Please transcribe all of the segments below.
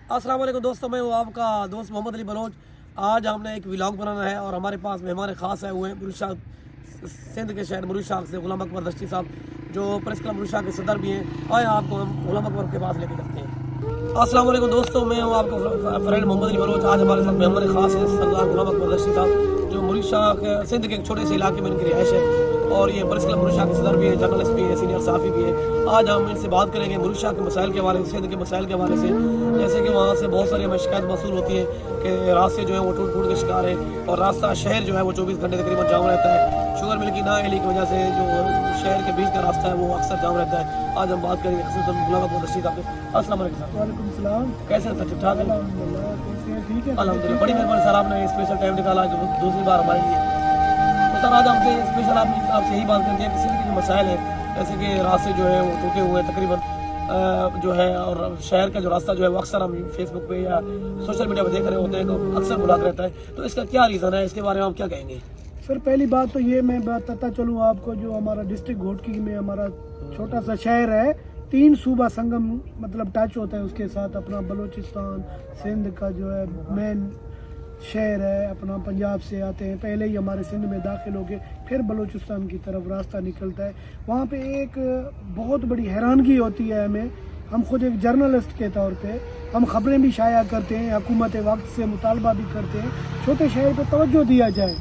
अस्सलाम वालेकुम दोस्तों, मैं हूँ आपका दोस्त मोहम्मद अली बलोच। आज हमने एक व्लॉग बनाना है और हमारे पास मेहमान ख़ास आए हुए हैं मुरुशाक सिंध के शहर मुरुशाक से गुलाम अकबर दश्ती साहब, जो प्रेस क्लब मुरुशाक के सदर भी हैं। और आपको हम गुलाम अकबर के पास लेके चलते हैं। अस्सलाम वालेकुम दोस्तों, मैं हूँ आपका फ्रेंड मोहम्मद अली बलोच। आज हमारे साथ मेहमान ख़ास है सरदार गुलाम अकबर दश्ती साहब, जो मुरुशाक सिंध के एक छोटे से इलाके में इनकी रिहाइश है और ये प्रेस क्लब मुरुशाक के सदर भी है, जर्नलिस्ट भी है, सीनियर साफ़ी भी है। आज हम इनसे बात करेंगे मुरुशाक के मसाइल के हवाले से, सिंध के मसाइल के हवाले से। जैसे कि वहाँ से बहुत सारी हमें शिकायत मौसूल होती है कि रास्ते जो है वो टूट के शिकार है और रास्ता शहर जो है वो 24 घंटे तकरीबन जाम रहता है। शुगर मिल की नाअहली की वजह से जो शहर के बीच का रास्ता है वो अक्सर जाम रहता है। आज हम बात करेंगे खसूसन गुलाम अकबर दश्ती साहब से। अस्सलाम वालेकुम। वालेकुम सलाम। कैसे हैं सर? ठीक ठाक है? ठीक है अल्हम्दुलिल्लाह, बड़ी मेहरबानी सर, आपने स्पेशल टाइम निकाला जो दूसरी बार हमारे लिए। तो सर आज हमसे स्पेशल आपसे यही बात करते हैं कि सिंध के जो मसाइल है, जैसे कि रास्ते जो है वो टूटे हुए हैं तकरीबन जो है, और शहर का जो रास्ता जो है वो अक्सर हम फेसबुक पे या सोशल मीडिया पे देख रहे होते हैं तो अक्सर ब्लॉक रहता है। तो इसका क्या रीज़न है, इसके बारे में आप क्या कहेंगे? सर, पहली बात तो ये मैं बताता चलूँ आपको, जो हमारा डिस्ट्रिक्ट घोटकी में हमारा छोटा सा शहर है, 3 सूबा संगम मतलब टच होता है उसके साथ। अपना बलूचिस्तान सिंध का जो है मेन शहर है, अपना पंजाब से आते हैं, पहले ही हमारे सिंध में दाखिल होके फिर बलूचिस्तान की तरफ रास्ता निकलता है। वहाँ पे एक बहुत बड़ी हैरानगी होती है हमें, हम खुद एक जर्नलिस्ट के तौर पे हम खबरें भी शाया करते हैं, हुकूमत वक्त से मुतालबा भी करते हैं छोटे शहर पे तवज्जो दिया जाए।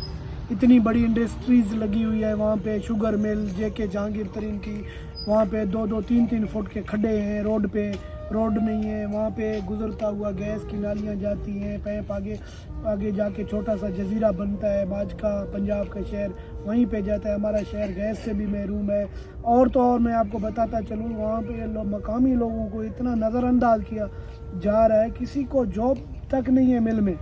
इतनी बड़ी इंडस्ट्रीज़ लगी हुई है वहाँ पे, शुगर मिल जेके जहांगीर तरीन की, वहाँ पे 2-2, 3-3 फुट के खड्डे हैं, रोड पे रोड नहीं है, वहाँ पे गुजरता हुआ गैस की नालियाँ जाती हैं, पैप आगे जाके छोटा सा जजीरा बनता है, बाजका पंजाब का शहर वहीं पे जाता है। हमारा शहर गैस से भी महरूम है। और तो और मैं आपको बताता चलूँ, वहाँ पे मकामी लोगों को इतना नज़रअंदाज किया जा रहा है, किसी को जॉब तक नहीं है मिल में।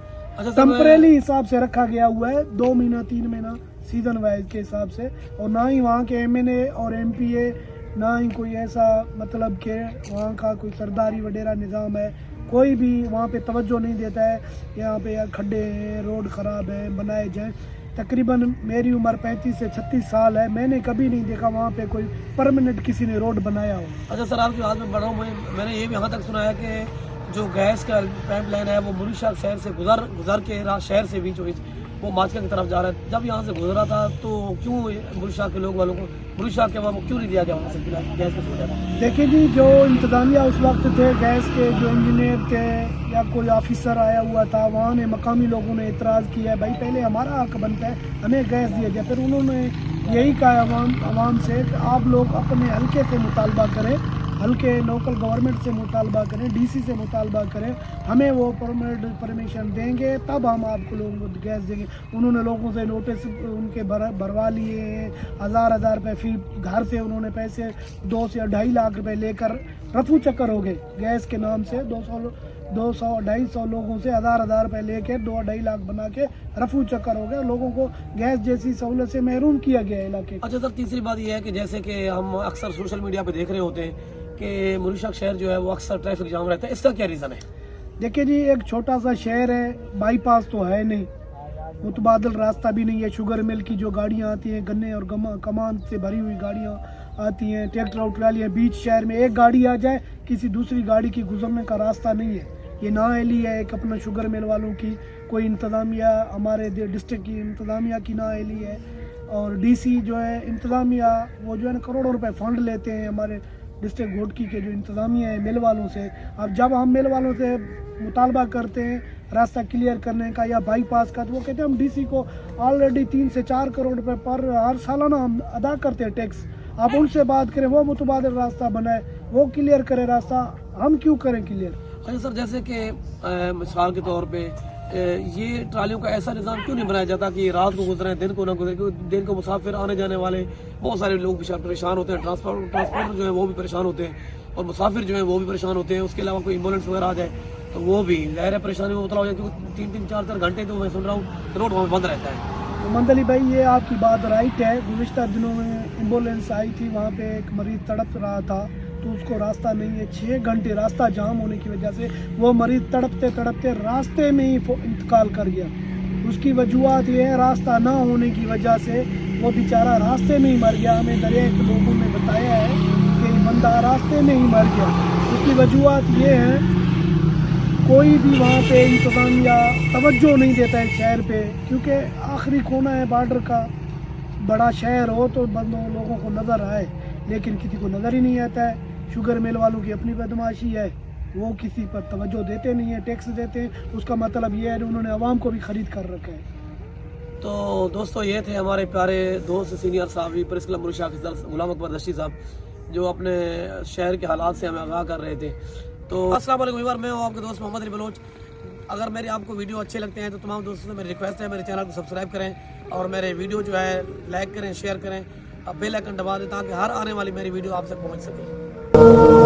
टेम्परेरी हिसाब से रखा गया हुआ है, 2 महीना 3 महीना सीजन वाइज के हिसाब से। और ना ही वहाँ के MNA और MPA, ना ही कोई ऐसा मतलब कि वहाँ का कोई सरदारी वगैरह निज़ाम है, कोई भी वहाँ पे तवज्जो नहीं देता है। यहाँ पे या खड्डे हैं, रोड ख़राब है, बनाए जाएँ। तकरीबन मेरी उम्र 35 से 36 साल है, मैंने कभी नहीं देखा वहाँ पे कोई परमानेंट किसी ने रोड बनाया हो। अच्छा सर, आपकी बात में बढ़ रहा हूँ, मैंने ये भी यहाँ तक सुना है कि जो गैस का पाइप लाइन है वो मुरुशाक शहर से गुजर के शहर से बीच वो माचका की तरफ जा रहा है। जब यहाँ से गुजरा था तो क्यों मुरुशाक के लोग वालों को, मुरुशाक के वहाँ को क्यों नहीं दिया गया वहाँ से गैस का सुविधा? देखिए जी, जो इंतज़ामिया उस वक्त थे, गैस के जो इंजीनियर थे या कोई ऑफिसर आया हुआ था, वहाँ ने मकामी लोगों ने इतराज़ किया, भाई पहले हमारा हक बनता है, हमें गैस दिया जाए। फिर उन्होंने यही कहा आवाम से कि आप लोग अपने हल्के से मुतालबा करें, हल्के लोकल गवर्नमेंट से मुतालबा करें, DC से मुतालबा करें, हमें वो परमिशन देंगे तब हम आपको लोगों को गैस देंगे। उन्होंने लोगों से नोटिस उनके भरवा लिए हैं, हज़ार रुपये फी घर से उन्होंने पैसे 2 से 2.5 लाख रुपए लेकर रफू चक्कर हो गए गैस के नाम से। 200-250 लोगों से हज़ार रुपये लेके 2-2.5 लाख बना के रफू चक्कर हो गया। लोगों को गैस जैसी सहूलत से महरूम किया गया इलाके। अच्छा सर, तीसरी बात यह है कि जैसे कि हम अक्सर सोशल मीडिया पे देख रहे होते हैं कि मुरुशाक शहर जो है वो अक्सर ट्रैफिक जाम रहता है, इसका क्या रीज़न है? देखिए जी, एक छोटा सा शहर है, बाईपास तो है नहीं, मुतबादल रास्ता भी नहीं है। शुगर मिल की जो गाड़ियाँ आती हैं, गन्ने और कमान से भरी हुई गाड़ियाँ आती हैं, ट्रैक्टर और ट्रालियाँ, बीच शहर में एक गाड़ी आ जाए किसी दूसरी गाड़ी की गुजरने का रास्ता नहीं है। ये नाअहली है एक अपना शुगर मिल वालों की, कोई इंतज़ामिया हमारे डिस्ट्रिक्ट की इंतज़ामिया की नाअहली है। और DC जो है इंतज़ामिया, वो जो है ना करोड़ों रुपए फंड लेते हैं हमारे डिस्ट्रिक्ट घोटकी के जो इंतज़ामिया है मिल वालों से। अब जब हम मिल वालों से मुतालबा करते हैं रास्ता क्लियर करने का या बाईपास का, तो वो कहते हैं हम DC को ऑलरेडी 3 से 4 करोड़ रुपए पर हर सालाना हम अदा करते हैं टैक्स। आप उनसे बात करें, वो मुतबादिल रास्ता बनाए, वो क्लियर करे रास्ता, हम क्यों करें क्लियर? अच्छा सर, जैसे कि मिसाल के तौर पे ये ट्रालियों का ऐसा निज़ाम क्यों नहीं बनाया जाता कि रात को गुजरें दिन को ना गुजरें? क्योंकि दिन को मुसाफिर आने जाने वाले बहुत सारे लोग परेशान होते हैं, ट्रांसपोर्टर जो है वो भी परेशान होते हैं और मुसाफिर जो है वो भी परेशान होते हैं। उसके अलावा कोई एम्बुलेंस वगैरह आ जाए तो वो भी ज़ाहिर है परेशानी में मुबतला हो जाए, क्योंकि 3-3, 4-4 घंटे तो मैं सुन रहा हूँ रोड वहाँ बंद रहता है। तो मंदली भाई, ये आपकी बात राइट है। गुज़िश्ता दिनों में एम्बुलेंस आई थी, वहाँ पे एक मरीज़ तड़प रहा था तो उसको रास्ता नहीं है। 6 घंटे रास्ता जाम होने की वजह से वो मरीज़ तड़पते तड़पते रास्ते में ही इंतकाल कर गया। उसकी वजूहत ये है, रास्ता ना होने की वजह से वो बेचारा रास्ते में ही मर गया। हमें दरिया के लोगों ने बताया है कि बंदा रास्ते में ही मर गया। उसकी वजूहत ये है, कोई भी वहाँ पे इंतजाम या तवज्जो नहीं देता है शहर पे, क्योंकि आखिरी कोना है बॉर्डर का। बड़ा शहर हो तो बंदों लोगों को नज़र आए, लेकिन किसी को नज़र ही नहीं आता है। शुगर मिल वालों की अपनी बदमाशी है, वो किसी पर तवज्जो देते नहीं है, टैक्स देते हैं। उसका मतलब ये है कि उन्होंने आवाम को भी ख़रीद कर रखा है। तो दोस्तों ये थे हमारे प्यारे दोस्त सीनियर साहब प्रेस क्लब मुरीद शाह के सदर गुलाम अकबर दश्ती साहब, जो अपने शहर के हालात से हमें आगाह कर रहे थे। तो अस्सलाम वालेकुम व्यूअर, मैं हूँ आपके दोस्त मोहम्मद अली बलोच। अगर मेरे आपको वीडियो अच्छे लगते हैं तो तमाम दोस्तों से मेरी रिक्वेस्ट है मेरे चैनल को सब्सक्राइब करें और मेरे वीडियो जो है लाइक करें, शेयर करें, बेल आइकन दबा दें ताकि हर आने वाली मेरी वीडियो आप तक पहुँच सके।